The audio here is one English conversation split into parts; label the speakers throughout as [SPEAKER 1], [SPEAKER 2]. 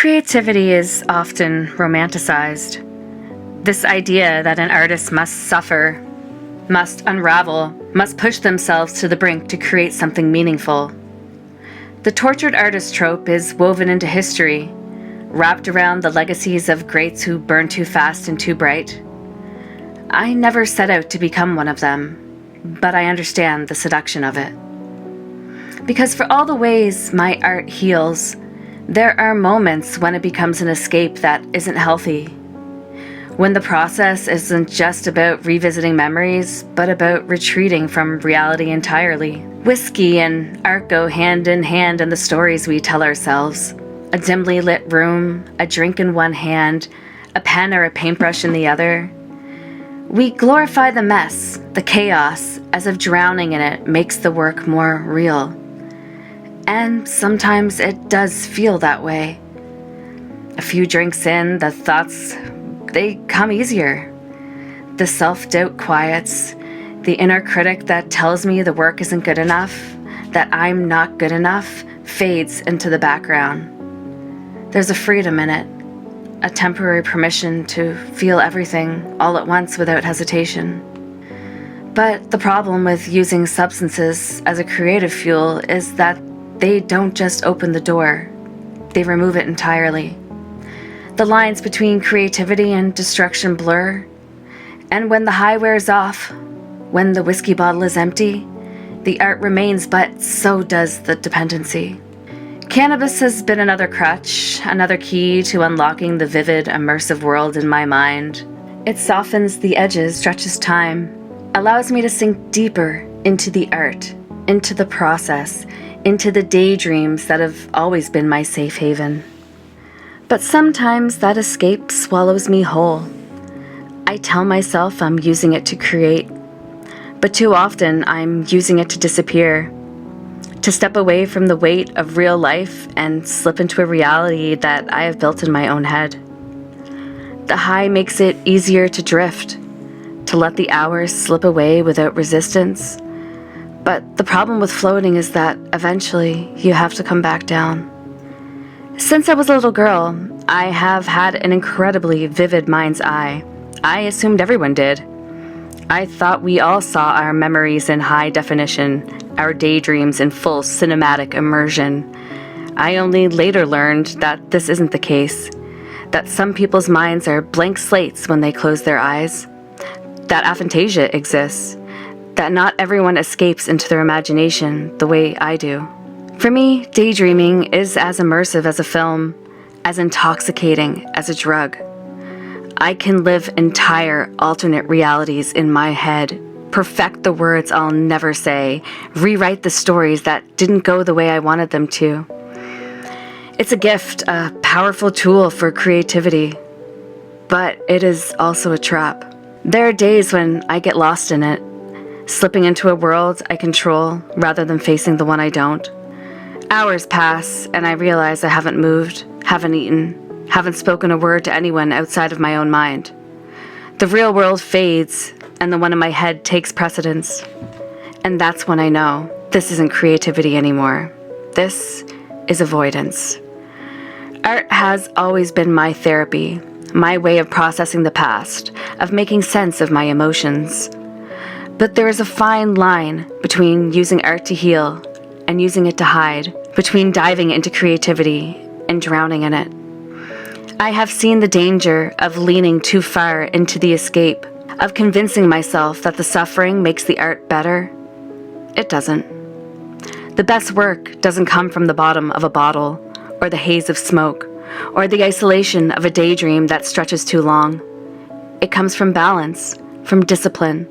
[SPEAKER 1] Creativity is often romanticized. This idea that an artist must suffer, must unravel, must push themselves to the brink to create something meaningful. The tortured artist trope is woven into history, wrapped around the legacies of greats who burned too fast and too bright. I never set out to become one of them, but I understand the seduction of it. Because for all the ways my art heals, there are moments when it becomes an escape that isn't healthy. When the process isn't just about revisiting memories, but about retreating from reality entirely. Whiskey and art go hand in hand in the stories we tell ourselves. A dimly lit room, a drink in one hand, a pen or a paintbrush in the other. We glorify the mess, the chaos, as if drowning in it makes the work more real. And sometimes it does feel that way. A few drinks in, the thoughts, they come easier. The self-doubt quiets, the inner critic that tells me the work isn't good enough, that I'm not good enough, fades into the background. There's a freedom in it, a temporary permission to feel everything all at once without hesitation. But the problem with using substances as a creative fuel is that they don't just open the door, they remove it entirely. The lines between creativity and destruction blur, and when the high wears off, when the whiskey bottle is empty, the art remains, but so does the dependency. Cannabis has been another crutch, another key to unlocking the vivid, immersive world in my mind. It softens the edges, stretches time, allows me to sink deeper into the art, into the process, into the daydreams that have always been my safe haven. But sometimes that escape swallows me whole. I tell myself I'm using it to create, but too often I'm using it to disappear, to step away from the weight of real life and slip into a reality that I have built in my own head. The high makes it easier to drift, to let the hours slip away without resistance. But the problem with floating is that eventually you have to come back down. Since I was a little girl, I have had an incredibly vivid mind's eye. I assumed everyone did. I thought we all saw our memories in high definition, our daydreams in full cinematic immersion. I only later learned that this isn't the case, that some people's minds are blank slates when they close their eyes, that aphantasia exists, that not everyone escapes into their imagination the way I do. For me, daydreaming is as immersive as a film, as intoxicating as a drug. I can live entire alternate realities in my head, perfect the words I'll never say, rewrite the stories that didn't go the way I wanted them to. It's a gift, a powerful tool for creativity, but it is also a trap. There are days when I get lost in it, slipping into a world I control rather than facing the one I don't. Hours pass and I realize I haven't moved, haven't eaten, haven't spoken a word to anyone outside of my own mind. The real world fades and the one in my head takes precedence. And that's when I know this isn't creativity anymore. This is avoidance. Art has always been my therapy, my way of processing the past, of making sense of my emotions. But there is a fine line between using art to heal and using it to hide, between diving into creativity and drowning in it. I have seen the danger of leaning too far into the escape, of convincing myself that the suffering makes the art better. It doesn't. The best work doesn't come from the bottom of a bottle, or the haze of smoke, or the isolation of a daydream that stretches too long. It comes from balance, from discipline,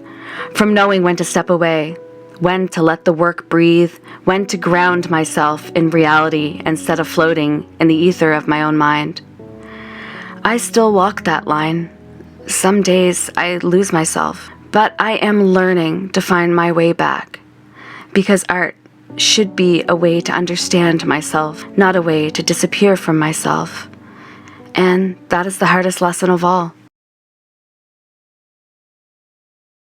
[SPEAKER 1] from knowing when to step away, when to let the work breathe, when to ground myself in reality instead of floating in the ether of my own mind. I still walk that line. Some days I lose myself, but I am learning to find my way back, because art should be a way to understand myself, not a way to disappear from myself. And that is the hardest lesson of all.